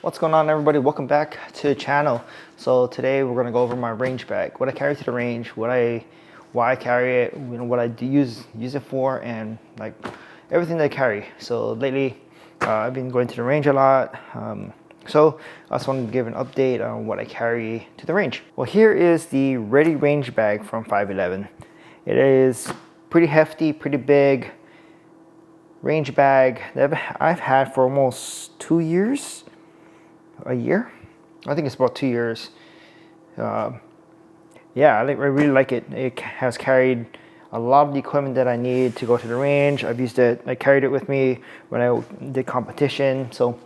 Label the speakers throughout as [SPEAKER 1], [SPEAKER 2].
[SPEAKER 1] What's going on, everybody? Welcome back to the channel. So today we're going to go over my range bag, what I carry to the range, why I carry it, what I do use it for, and like everything that I carry. So lately I've been going to the range a lot, so I just wanted to give an update on what I carry to the range. Well, here is the Ready range bag from 511. It is pretty hefty, pretty big range bag that I've had for almost 2 years. A year? I think it's about 2 years. Yeah, I really like it. It has carried a lot of the equipment that I need to go to the range. I've used it, I carried it with me when I did competition. So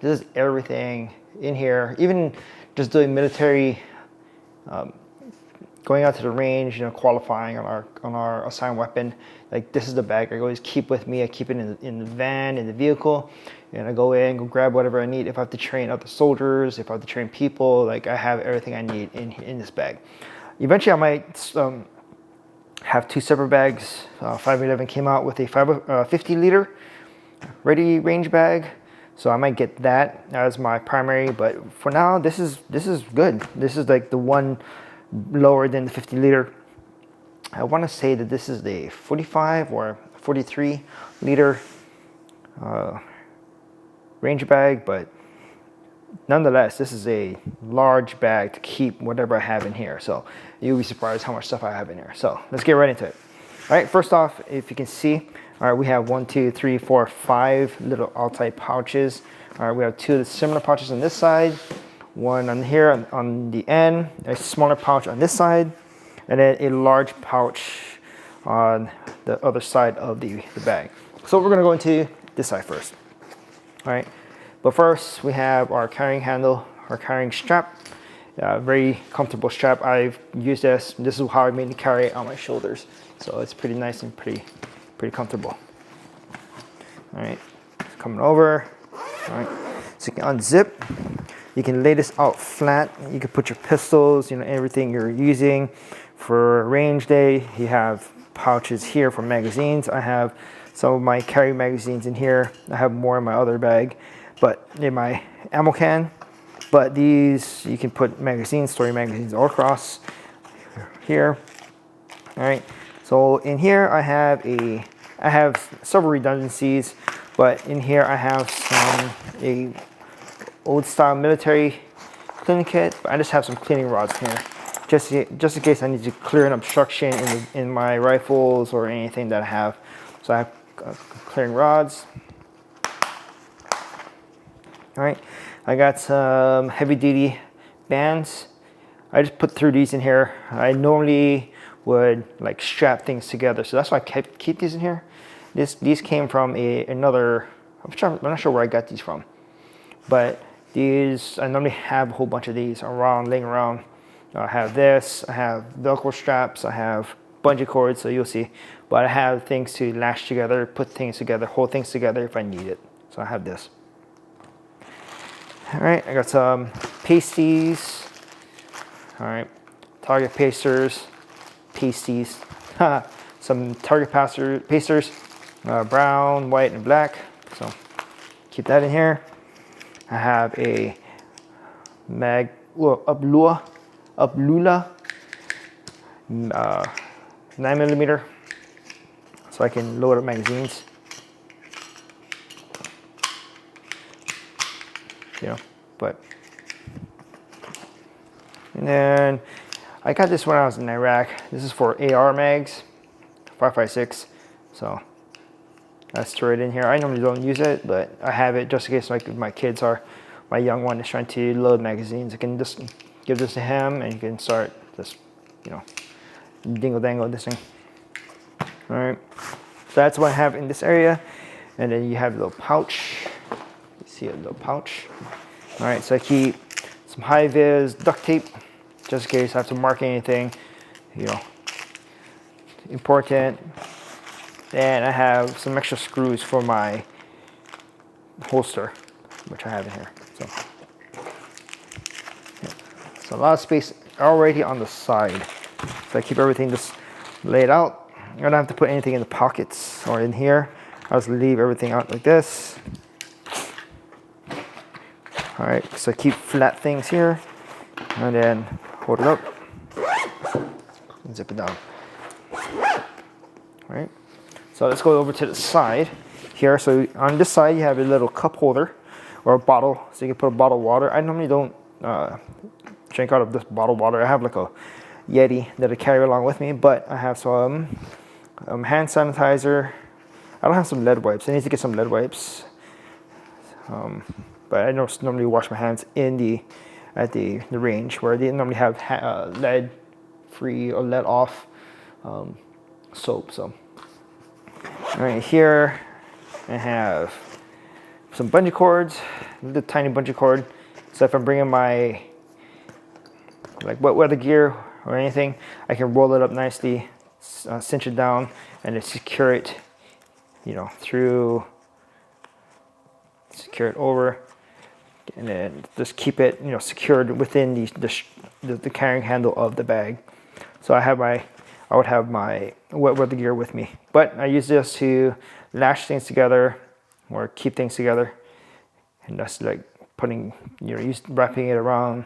[SPEAKER 1] this is everything in here. Even just doing military, going out to the range, qualifying on our assigned weapon. Like, this is the bag I always keep with me. I keep it in the van, in the vehicle, and I go go grab whatever I need. If I have to train other soldiers, if I have to train people, like, I have everything I need in this bag. Eventually, I might have two separate bags. 511 came out with a 50 liter Ready range bag, so I might get that as my primary. But for now, this is good. This is like the one lower than the 50 liter. I want to say that this is the 45 or 43 liter range bag, but nonetheless, this is a large bag to keep whatever I have in here. So you'll be surprised how much stuff I have in here. So let's get right into it. All right, first off, if you can see, all right, we have 1, 2, 3, 4, 5 little Altai pouches. All right, we have two similar pouches on this side, one on here on the end, a smaller pouch on this side, and then a large pouch on the other side of the bag. So we're gonna go into this side first. All right, but first we have our carrying handle, our carrying strap. Very comfortable strap. I've used this. This is how I mainly carry it on my shoulders. So it's pretty nice and pretty comfortable. All right, it's coming over. All right, so you can unzip. You can lay this out flat. You can put your pistols, everything you're using for range day. You have pouches here for magazines. I have some of my carry magazines in here. I have more in my other bag, but in my ammo can. But these, you can put magazines, story magazines all across here. All right. So in here I have several redundancies, but in here I have a old style military cleaning kit. But I just have some cleaning rods here, just in case I need to clear an obstruction in my rifles or anything that I have. So I have clearing rods. All right, I got some heavy duty bands. I just put through these in here. I normally would like strap things together, so that's why I keep these in here. These came from another. I'm not sure where I got these from, but these, I normally have a whole bunch of these laying around. I have this, I have Velcro straps, I have bungee cords, so you'll see. But I have things to lash together, put things together, hold things together if I need it. So I have this. All right, I got some pasties. All right, target pasties, some target pasters, brown, white, and black. So keep that in here. I have a Ablula 9mm, so I can load up magazines. And then I got this when I was in Iraq. This is for AR mags, 5.56. So that's throw it in here. I normally don't use it, but I have it just in case my young one is trying to load magazines. I can just give this to him and you can start just, dingle dangle this thing. All right, so that's what I have in this area. And then you have a little pouch. You see a little pouch. All right, so I keep some high-vis duct tape just in case I have to mark anything, important. And I have some extra screws for my holster, which I have in here. So a lot of space already on the side. So I keep everything just laid out. I don't have to put anything in the pockets or in here. I'll just leave everything out like this. All right, so keep flat things here, and then hold it up, and zip it down. All right, so let's go over to the side here. So on this side, you have a little cup holder or a bottle, so you can put a bottle of water. I normally don't drink out of this bottled water. I have like a Yeti that I carry along with me, but I have some hand sanitizer. I don't have some lead wipes. I need to get some lead wipes. But I don't normally wash my hands at the range where they normally have lead free or lead off soap. So, all right, here I have some bungee cords, the tiny bungee cord. So if I'm bringing my like wet weather gear or anything, I can roll it up nicely, cinch it down, and then secure it, secure it over, and then just keep it, secured within the carrying handle of the bag. So I would have my wet weather gear with me, but I use this to lash things together or keep things together, and that's like wrapping it around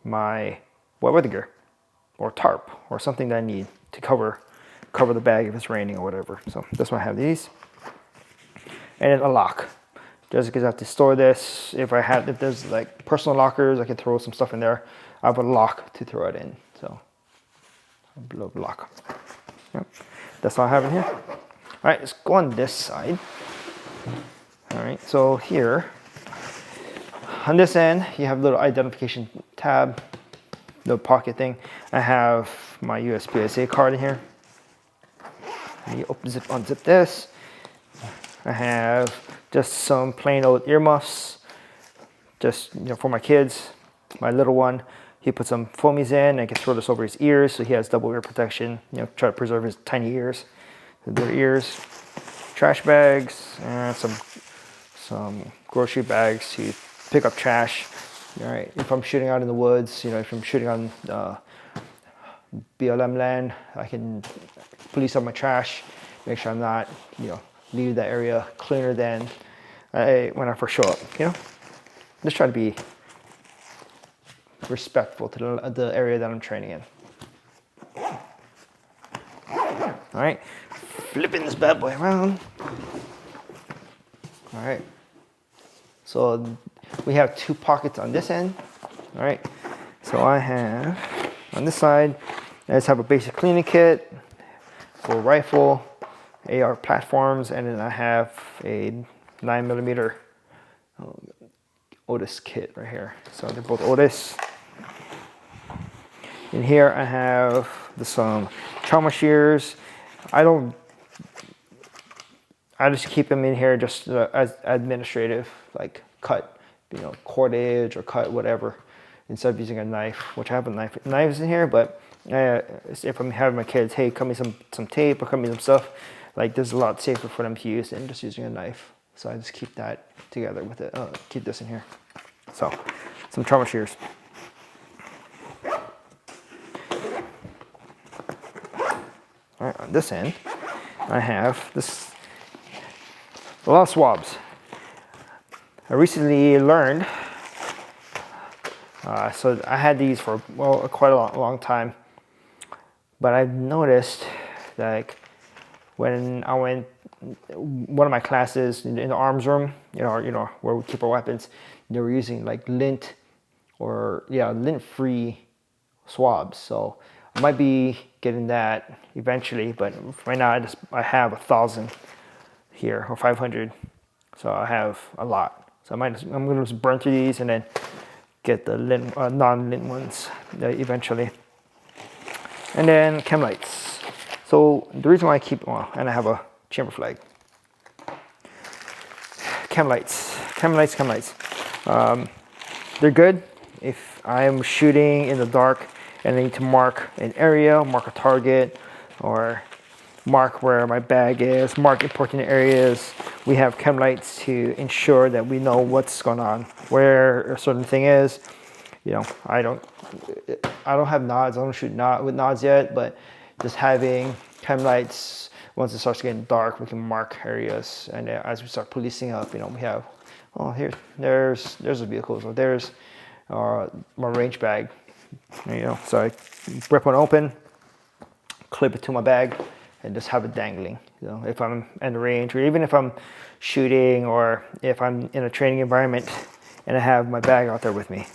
[SPEAKER 1] my wet weather gear or tarp or something that I need to cover the bag if it's raining or whatever. So that's why I have these, and then a lock, just because I have to store this. If there's like personal lockers, I can throw some stuff in there. I have a lock to throw it in, so a little lock. Yep. That's all I have in here. All right, let's go on this side. All right, so here on this end, you have a little identification tab, little pocket thing. I have my USB-A card in here. You unzip this. I have just some plain old earmuffs, just for my kids. My little one, he put some foamies in. I can throw this over his ears, so he has double ear protection. Try to preserve his tiny ears, their ears. Trash bags and some grocery bags to pick up trash. All right, if I'm shooting out in the woods, if I'm shooting on BLM land, I can police up my trash, make sure I'm not, leave that area cleaner than when I first show up. Just try to be respectful to the area that I'm training in. All right, flipping this bad boy around. All right, so we have two pockets on this end. All right, so I have on this side, I just have a basic cleaning kit for rifle, AR platforms, and then I have a 9mm Otis kit right here. So they're both Otis. In here I have some trauma shears. I just keep them in here just as administrative, like cut, cordage or cut whatever, instead of using a knife, which I have knives in here. But if I'm having my kids, hey, cut me some tape or cut me some stuff, like this is a lot safer for them to use than just using a knife. So I just keep that together with it. Keep this in here. So some trauma shears. All right, on this end, I have a lot of swabs. I recently learned, so I had these for quite a long time, but I've noticed like when I went one of my classes in the arms room, where we keep our weapons, they were using like lint lint-free swabs. So I might be getting that eventually, but right now I have 1,000 here or 500, so I have a lot. So I'm gonna just burn through these and then get the lint, non-lint ones eventually. And then chem lights. So the reason why I keep, and I have a chamber flag. Chem lights. They're good if I'm shooting in the dark and I need to mark an area, mark a target, or mark where my bag is, mark important areas. We have chem lights to ensure that we know what's going on, where a certain thing is. I don't have nods. I don't shoot with nods yet, but just having chem lights once it starts getting dark, we can mark areas, and as we start policing up, we have, oh, there's a vehicle, so there's my range bag, so I rip one open, clip it to my bag, and just have it dangling. If I'm in the range, or even if I'm shooting, or if I'm in a training environment and I have my bag out there with me,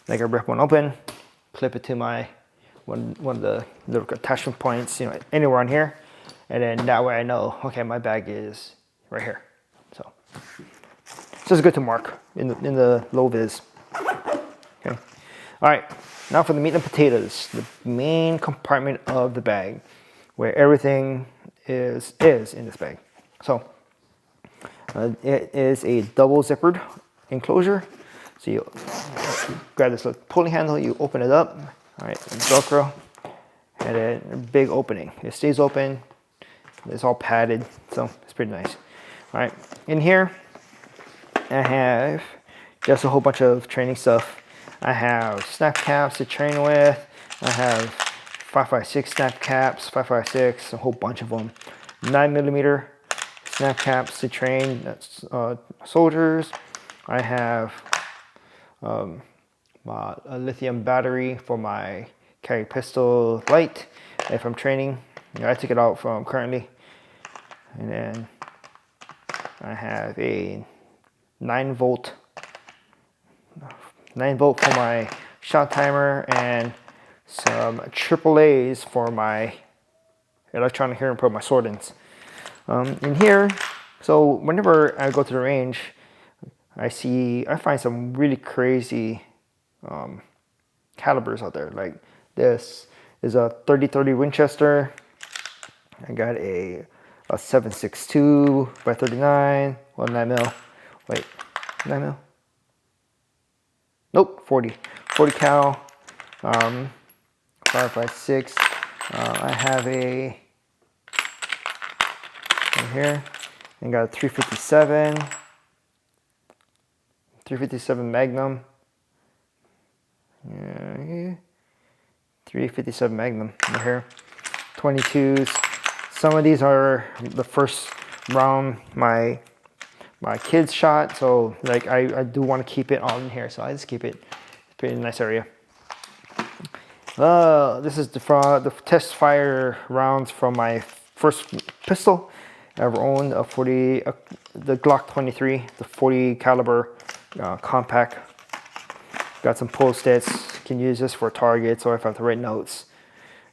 [SPEAKER 1] like I rip one open, clip it to my one of the little attachment points, anywhere on here, and then that way I know, okay, my bag is right here. So it's just good to mark in the low vis. Okay. All right. Now for the meat and potatoes, the main compartment of the bag, where everything is in this bag. So it is a double zippered enclosure. So you grab this little pulley handle, you open it up, all right, Velcro, and then a big opening. It stays open. It's all padded, so it's pretty nice. All right, in here I have just a whole bunch of training stuff. I have snap caps to train with. I have 5.56 snap caps, 5.56, a whole bunch of them. 9mm snap caps to train soldiers. I have a lithium battery for my carry pistol light if I'm training. I took it out from currently. And then I have a 9-volt for my shot timer, and some AAAs for my electronic hearing probe, my Swordens. In here, so whenever I go to the range, I find some really crazy calibers out there. Like this is a 30-30 Winchester. I got a 7.62 by 39, well, 9mm. Wait, 9mm? Nope, 40 cal, 5.56. I have a right here, and got a 357 Magnum. Yeah, 357 Magnum right here. 22s. Some of these are the first round my kids shot, so like I do want to keep it all in here, so I just keep it. It's a pretty nice area. This is the test fire rounds from my first pistol I ever owned, the Glock 23, the 40 caliber compact. Got some post-its. Can use this for targets, or if I have to write notes.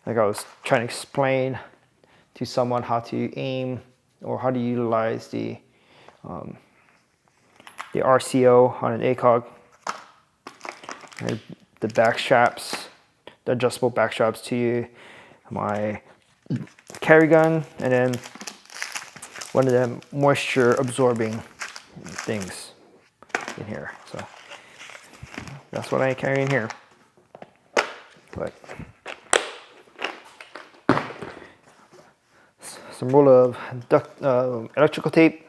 [SPEAKER 1] Like I was trying to explain to someone how to aim or how to utilize the RCO on an ACOG. And the back straps, the adjustable back straps to my carry gun, and then one of them moisture absorbing things in here. So that's what I carry in here. But some roll of electrical tape.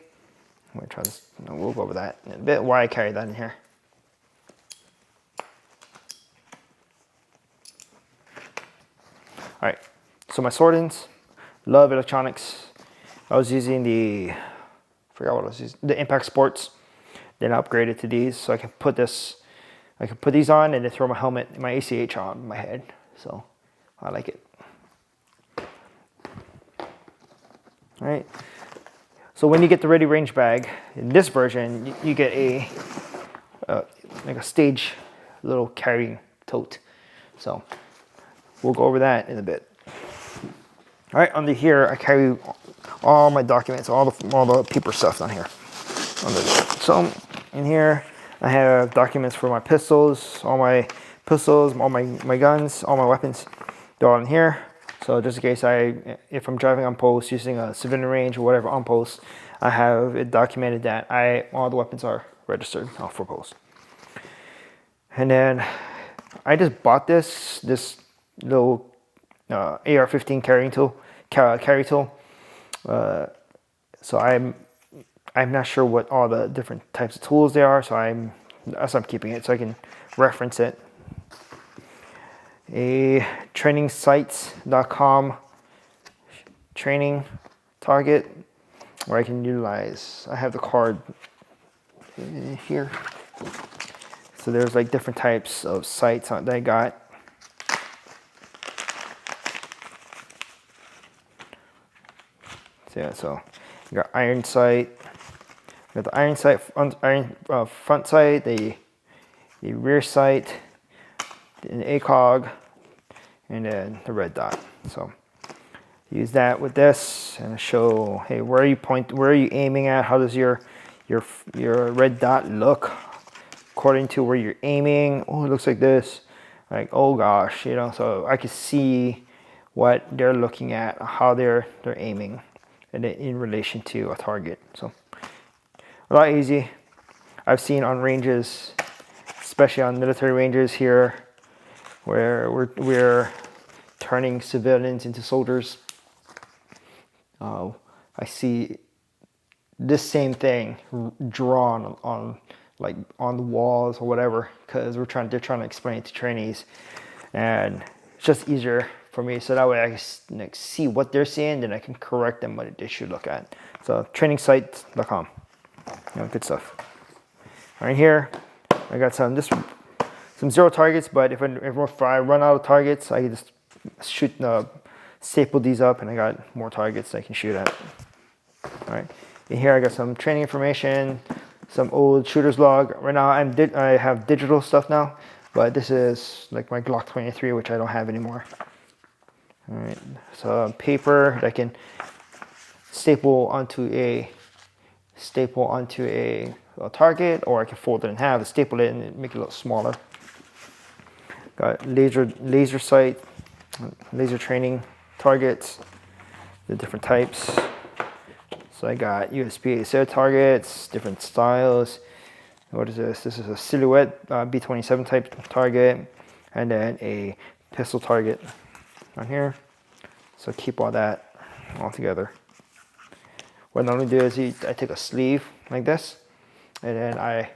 [SPEAKER 1] I'm gonna try this. We'll go over that in a bit. Why I carry that in here. All right. So my Swordens, love electronics. I was using the Impact Sports. Then I upgraded to these, so I can put these on and then throw my helmet, my ACH on my head. So I like it. All right. So when you get the Ready Range bag, in this version, you get like a stage little carrying tote. So we'll go over that in a bit. All right, under here, I carry all my documents, all the paper stuff down here. So in here, I have documents for my pistols, all my guns, all my weapons. They're all in here. So just in case if I'm driving on post, using a civilian range or whatever on post, I have it documented that all the weapons are registered for post. And then I just bought this little AR-15 carry tool. So I'm not sure what all the different types of tools they are. So I'm keeping it so I can reference it. A trainingsites.com training target, or I can utilize, I have the card here. So there's like different types of sights that I got. So, yeah, so you got iron sight. You got the iron sight, front sight, the rear sight, an ACOG, and then the red dot. So use that with this and show, hey, where are you aiming at? How does your red dot look according to where you're aiming? Oh, it looks like this. Like, oh gosh, you know, so I can see what they're looking at, how they're aiming, and in relation to a target. So a lot easy. I've seen on ranges, especially on military ranges here, where we're turning civilians into soldiers. I see this same thing drawn on the walls or whatever, because they're trying to explain it to trainees, and it's just easier for me, so that way I can see what they're seeing, then I can correct them what they should look at. So trainingsight.com, you know, good stuff. Right here, I got some zero targets, but if I run out of targets, I can just staple these up, and I got more targets I can shoot at. All right, in here I got some training information, some old shooter's log. Right now I have digital stuff now, but this is like my Glock 23, which I don't have anymore. All right, so paper that I can staple onto a target, or I can fold it in half, staple it, and make it a little smaller. Got laser sight, laser training targets, the different types. So I got USP-A targets, different styles. What is this? This is a silhouette B27 type target, and then a pistol target on here. So keep all that all together. What I normally do is I take a sleeve like this, and then I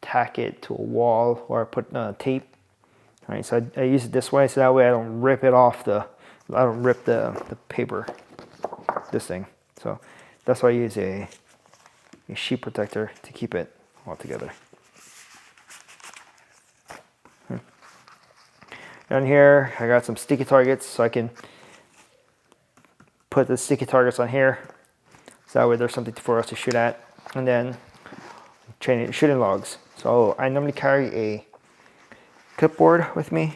[SPEAKER 1] tack it to a wall, or I put tape. All right, so I use it this way, so that way I don't rip it off I don't rip the paper, this thing. So that's why I use a sheet protector to keep it all together. Down here, I got some sticky targets, so I can put the sticky targets on here, so that way there's something for us to shoot at. And then shooting logs. So I normally carry a clipboard with me,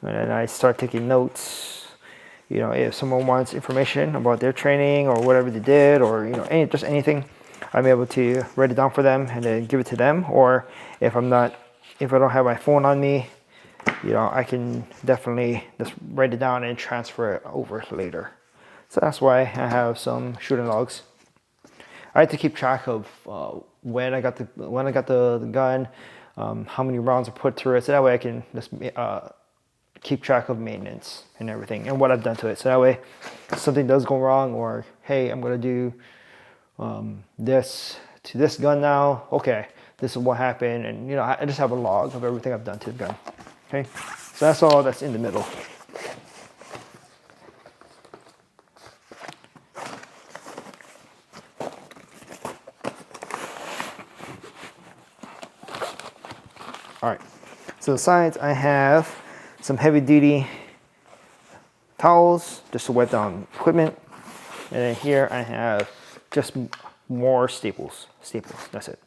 [SPEAKER 1] and then I start taking notes. You know, if someone wants information about their training or whatever they did, or, you know, just anything, I'm able to write it down for them and then give it to them. Or if I don't have my phone on me, you know, I can definitely just write it down and transfer it over later. So that's why I have some shooting logs. I had to keep track of when I got the gun, how many rounds I put through it, so that way I can just keep track of maintenance and everything, and what I've done to it. So that way, if something does go wrong, or hey, I'm gonna do this to this gun now. Okay, this is what happened, and you know, I just have a log of everything I've done to the gun. Okay, so that's all that's in the middle. All right, so the sides, I have some heavy duty towels just to wet down equipment. And then here I have just more staples, that's it.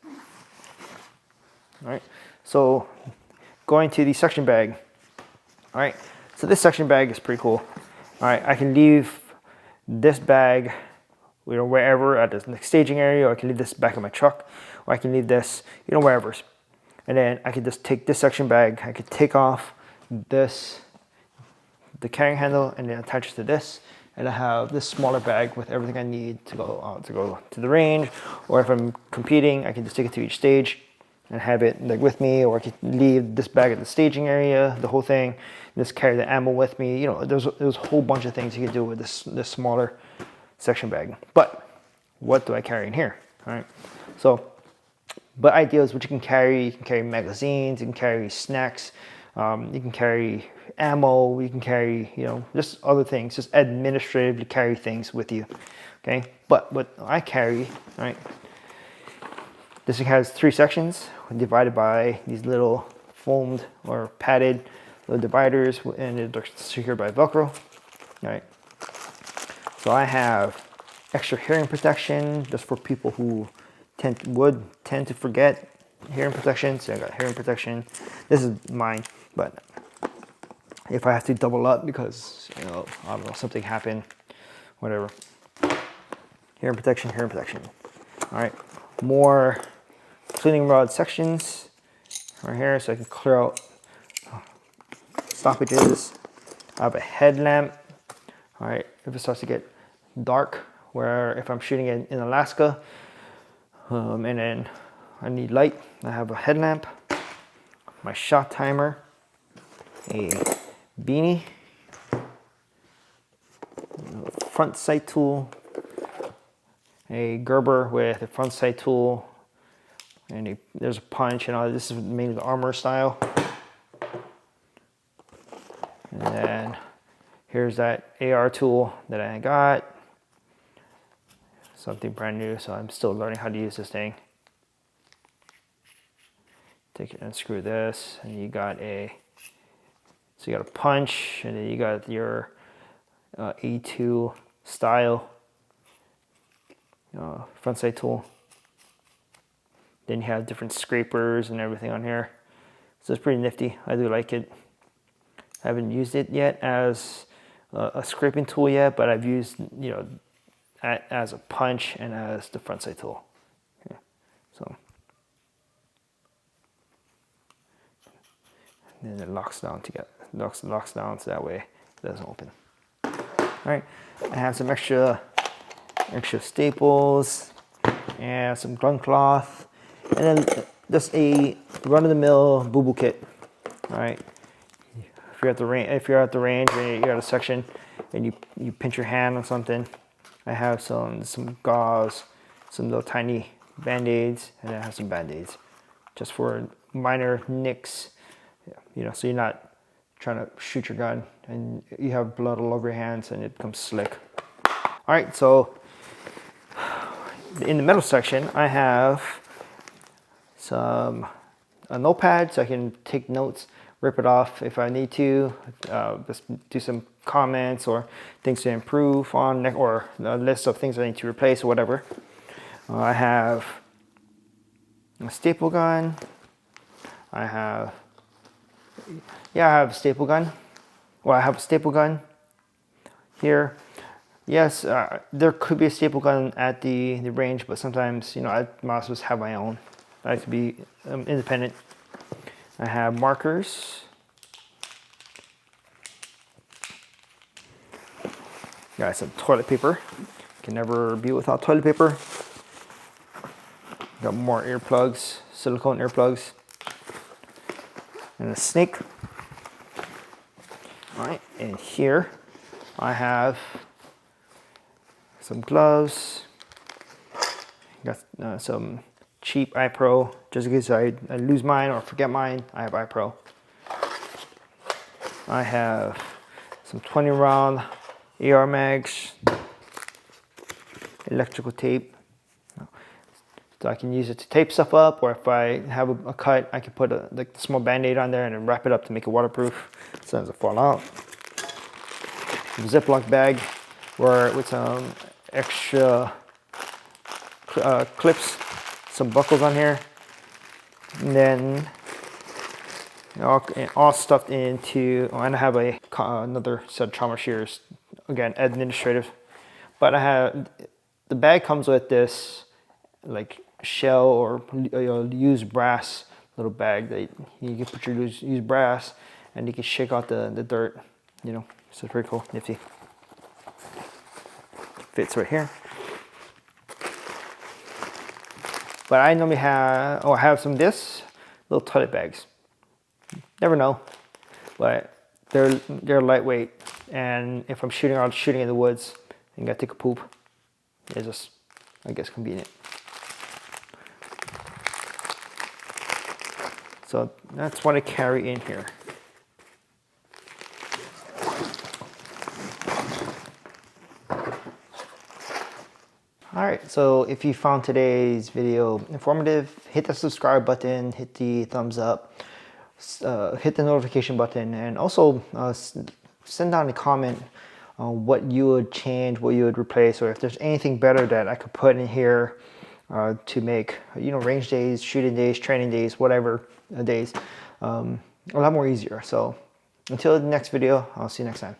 [SPEAKER 1] All right, so going to the suction bag. All right, so this suction bag is pretty cool. All right, I can leave this bag, you know, wherever at the staging area, or I can leave this back in my truck, or I can leave this, you know, wherever. And then I could just take this suction bag, I could take off the carrying handle, and then attach it to this, and I have this smaller bag with everything I need to go to the range. Or if I'm competing, I can just take it to each stage and have it like with me, or I could leave this bag at the staging area, the whole thing, and just carry the ammo with me. You know, there's a whole bunch of things you can do with this smaller section bag. But what do I carry in here? All right, so. But ideal is what you can carry. You can carry magazines, you can carry snacks, You can carry ammo, you can carry, you know, just other things, just administratively carry things with you, okay? But what I carry, right, this has 3 sections divided by these little foamed or padded little dividers, and they're secured by Velcro, all right? So I have extra hearing protection just for people who would tend to forget hearing protection. So I got hearing protection. This is mine, but if I have to double up because, you know, I don't know, something happened, whatever. Hearing protection, hearing protection. All right, more cleaning rod sections right here so I can clear out stoppages. I have a headlamp. All right, if it starts to get dark, where if I'm shooting in Alaska, and then I need light, I have a headlamp, my shot timer, a beanie, a front sight tool, a Gerber with a front sight tool, and there's a punch and all. This is mainly the armor style. And then here's that AR tool that I got. Something brand new, so I'm still learning how to use this thing. Take it and unscrew this, and you got a punch, and then you got your A2 style front sight tool. Then you have different scrapers and everything on here, so it's pretty nifty. I do like it. I haven't used it yet as a scraping tool yet, but I've used, you know, as a punch and as the front sight tool. Yeah. So and then it locks down together. Locks down so that way it doesn't open. All right, I have some extra staples and some gun cloth, and then just a run-of-the-mill boo-boo kit. All right, if you're at the range and you're at a section and you pinch your hand on something, I have some gauze, some little tiny band-aids, and I have some band-aids just for minor nicks, you know, so you're not trying to shoot your gun and you have blood all over your hands and it becomes slick. All right, so in the metal section, I have a notepad so I can take notes, rip it off if I need to, just do some comments or things to improve on, or a list of things I need to replace or whatever. I have a staple gun. I have a staple gun. Well, I have a staple gun here. Yes, there could be a staple gun at the range, but sometimes, you know, I might as well have my own. I like to be independent. I have markers. Got some toilet paper. Can never be without toilet paper. Got more earplugs, silicone earplugs. And a snake. All right, and here I have some gloves. Got some cheap iPro, just in case I lose mine or forget mine, I have iPro. I have some 20 round AR mags, electrical tape, so I can use it to tape stuff up, or if I have a cut, I can put a small band-aid on there and then wrap it up to make it waterproof so it doesn't fall out. A Ziploc bag with some extra clips, some buckles on here, and then all stuffed into, and I have another set of trauma shears, again administrative, but I have, the bag comes with this like shell or used brass little bag that you can put your used brass and you can shake out the dirt, you know, so it's pretty cool, nifty. Fits right here. But I normally have, I have some of this, little toilet bags. Never know, but they're lightweight, and if I'm shooting in the woods and gotta take a poop, it's just, I guess, convenient. So that's what I carry in here. All right, so if you found today's video informative, hit the subscribe button, hit the thumbs up, hit the notification button, and also send down a comment on what you would change, what you would replace, or if there's anything better that I could put in here to make, range days, shooting days, training days, whatever days, a lot more easier. So until the next video, I'll see you next time.